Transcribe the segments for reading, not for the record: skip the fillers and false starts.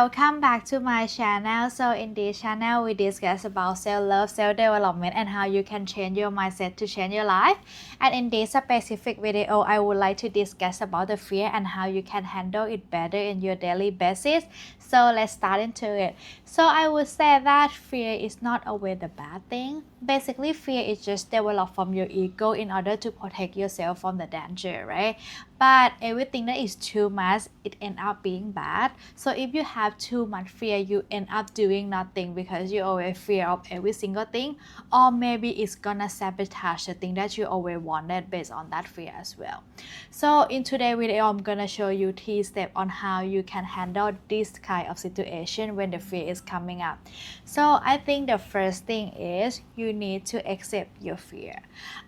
welcome back to my channel. So in this channel we discuss about self-love, self-development and how you can change your mindset to change your life. And in this specific video I would like to discuss about the fear and how you can handle it better in your daily basis. So let's start into it. So I would say that fear is not always the bad thing. Basically fear is just developed from your ego in order to protect yourself from the danger, right? But everything that is too much, it end up being bad. So if you have too much fear, you end up doing nothing because you always fear of every single thing, or maybe it's gonna sabotage the thing that you always wanted based on that fear as well. So in today's video, I'm gonna show you 3 steps on how you can handle this kind of situation when the fear is coming up. So I think the first thing is you need to accept your fear.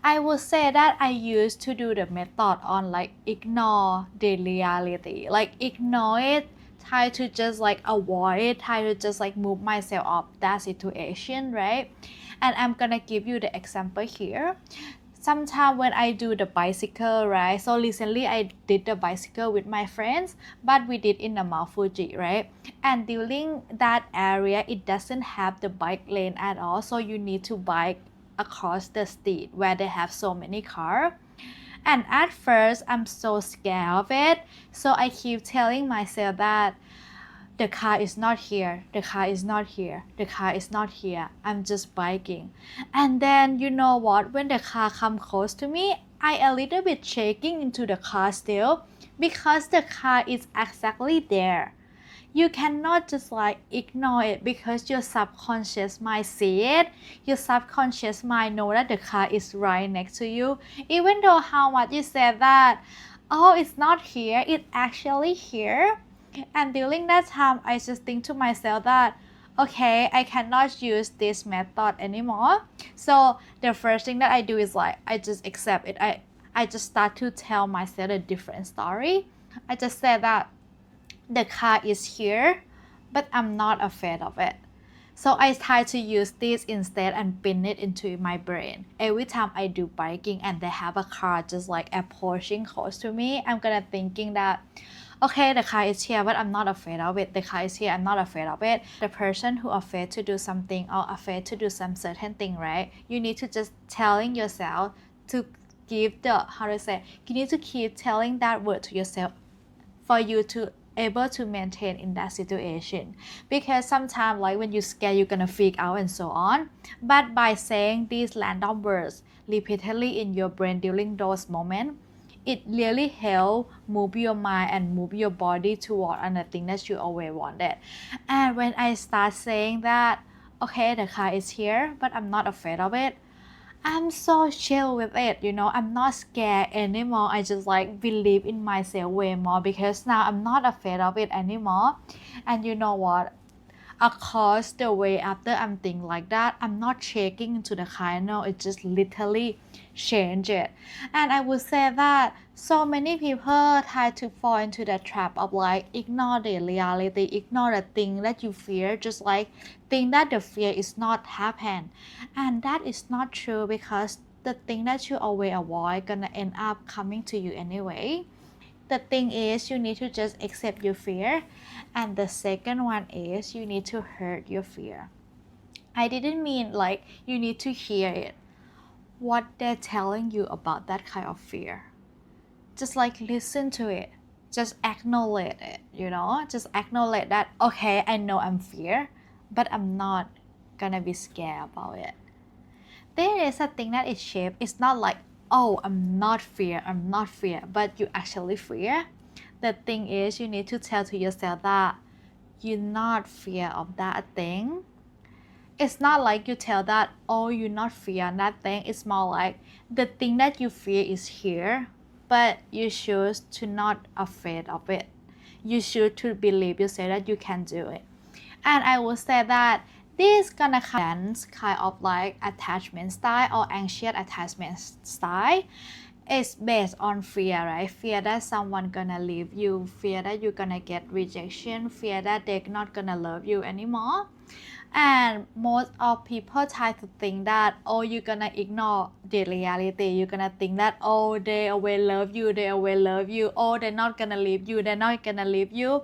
I would say that I used to do the method on like ignore the reality, like ignore it, try to just like avoid it, try to just like move myself off that situation, right? And I'm gonna give you the example here. Sometimes when I do the bicycle, right? So recently I did the bicycle with my friends, but we did in the Mount Fuji, right? And during that area, it doesn't have the bike lane at all. So you need to bike across the street where they have so many cars. And at first, I'm so scared of it. So I keep telling myself that the car is not here, the car is not here, the car is not here. I'm just biking. And then you know what? When the car come close to me, I a little bit shaking into the car still because the car is exactly there. You cannot just like ignore it because your subconscious mind see it. Your subconscious mind know that the car is right next to you. Even though how much you said that, oh, it's not here, it's actually here. And during that time, I just think to myself that, okay, I cannot use this method anymore. So the first thing that I do is like, I just accept it. I just start to tell myself a different story. I just said that the car is here, but I'm not afraid of it. So I try to use this instead and pin it into my brain. Every time I do biking and they have a car just like approaching close to me, I'm gonna thinking that, okay, the car is here, but I'm not afraid of it. The car is here, I'm not afraid of it. The person who afraid to do something or afraid to do some certain thing, right? You need to just telling yourself to give the, how to say, you need to keep telling that word to yourself for you to able to maintain in that situation. Because sometimes like when you scared, you're gonna freak out and so on. But by saying these random words repeatedly in your brain during those moments, it really help move your mind and move your body toward another thing that you always wanted. And when I start saying that, okay, the car is here, but I'm not afraid of it, I'm so chill with it, you know, I'm not scared anymore. I just like believe in myself way more because now I'm not afraid of it anymore. And you know what? Across the way after I'm thinking like that, I'm not shaking into the car, no, it just literally change it. And I would say that so many people try to fall into the trap of like ignore the reality, ignore the thing that you fear, just like think that the fear is not happen. And that is not true because the thing that you always avoid gonna end up coming to you anyway. The thing is you need to just accept your fear, and the second one is you need to hurt your fear. I didn't mean like you need to hear it, what they're telling you about that kind of fear. Just like listen to it, just acknowledge it, you know, just acknowledge that, okay, I know I'm fear, but I'm not gonna be scared about it. There is a thing that is shaped. It's not like, oh, I'm not fear, but you actually fear. The thing is you need to tell to yourself that you're not fear of that thing. It's not like you tell that, oh, you're not fear that thing. It's more like the thing that you fear is here, but you choose to not afraid of it. You choose to believe yourself that you can do it. And I would say that this gonna kind of like attachment style or anxious attachment style. It's based on fear, right? Fear that someone gonna leave you, fear that you're gonna get rejection, fear that they're not gonna love you anymore. And most of people try to think that, oh, you're gonna ignore the reality. You're gonna think that, oh, they always love you, oh, they're not gonna leave you,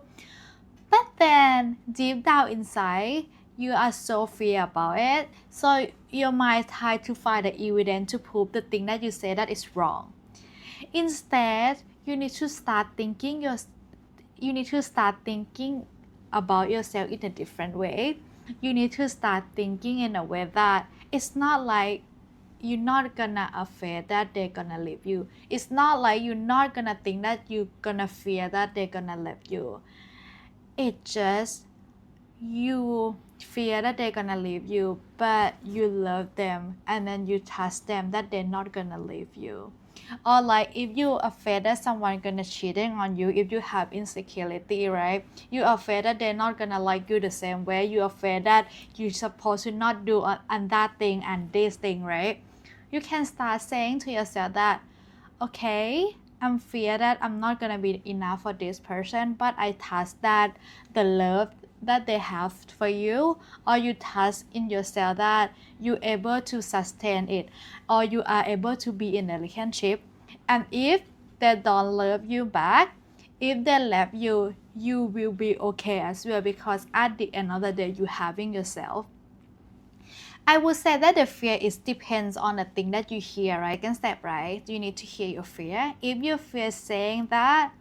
but then deep down inside you are so fear about it, so your mind try to find the evidence to prove the thing that you say that is wrong. Instead you need to start thinking about yourself in a different way. You need to start thinking in a way that it's not like you're not gonna afraid that they're gonna leave you. It's not like you're not gonna think that you're gonna fear that they're gonna leave you. It's just you fear that they're gonna leave you, but you love them and then you trust them that they're not gonna leave you. Or like if you're afraid that someone gonna cheating on you, if you have insecurity, right? You're afraid that they're not gonna like you the same way. You're afraid that you're supposed to not do and that thing and this thing, right? You can start saying to yourself that, okay, I'm fear that I'm not gonna be enough for this person, but I trust that the love that they have for you, or you trust in yourself that you're able to sustain it, or you are able to be in a relationship. And if they don't love you back, if they left you, you will be okay as well, because at the end of the day you having yourself. I would say that the fear is depends on the thing that you hear, right? Can step right. You need to hear your fear. If your fear saying that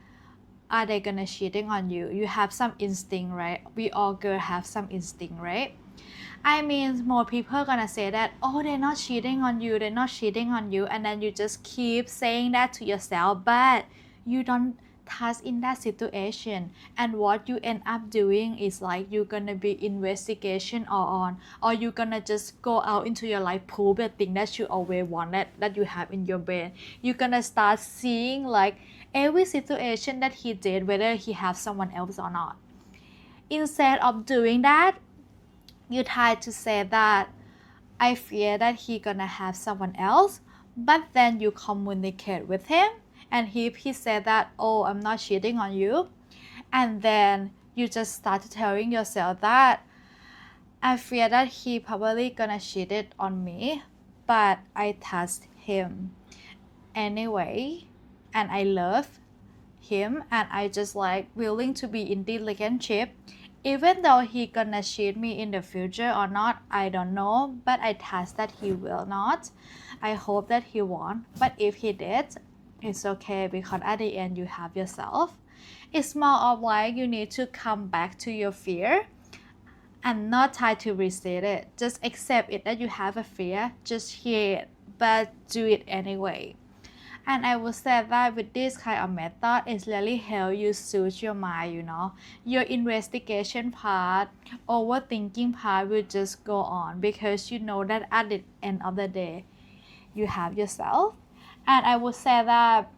are they gonna cheating on you, you have some instinct, right? We all girls have some instinct, right? I mean, more people gonna say that, oh, they're not cheating on you, they're not cheating on you, and then you just keep saying that to yourself, but you don't touch in that situation, and what you end up doing is like you're gonna be investigation or you're gonna just go out into your life, prove the thing that you always wanted, that you have in your brain. You're gonna start seeing like every situation that he did, whether he has someone else or not. Instead of doing that, you try to say that I fear that he gonna have someone else, but then you communicate with him, and if he said that, oh, I'm not cheating on you, and then you just start telling yourself that I fear that he probably gonna cheat it on me, but I trust him anyway, and I love him, and I just like willing to be in the relationship. Even though he gonna cheat me in the future or not, I don't know, but I trust that he will not. I hope that he won't, but if he did, it's okay, because at the end you have yourself. It's more of like you need to come back to your fear and not try to resist it. Just accept it that you have a fear, just hear it, but do it anyway. And I would say that with this kind of method, it really help you soothe your mind, Your investigation part, overthinking part will just go on, because you know that at the end of the day, you have yourself. And I would say that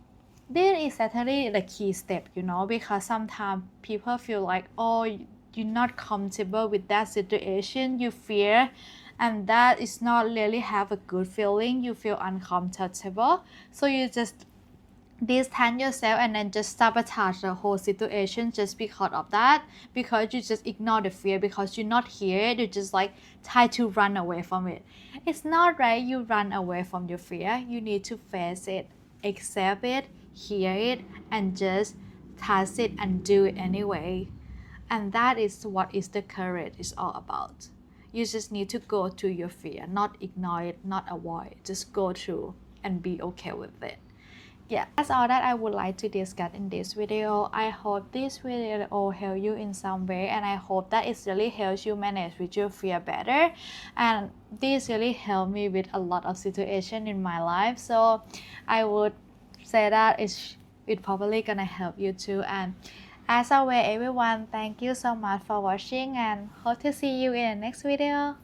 this is actually the key step, because sometimes people feel like, oh, you're not comfortable with that situation, you fear, and that is not really have a good feeling, you feel uncomfortable, so you just distance yourself and then just sabotage the whole situation just because of that, because you just ignore the fear, because you're not here, you just like try to run away from it. It's not right you run away from your fear, you need to face it, accept it, hear it, and just task it and do it anyway. And that is what is the courage is all about. You just need to go to your fear, not ignore it, not avoid, just go through and be okay with it. Yeah, that's all that I would like to discuss in this video. I hope this video will help you in some way, and I hope that it really helps you manage with your fear better. And this really helped me with a lot of situation in my life, so I would say that it's probably gonna help you too. And as always, everyone, thank you so much for watching, and hope to see you in the next video.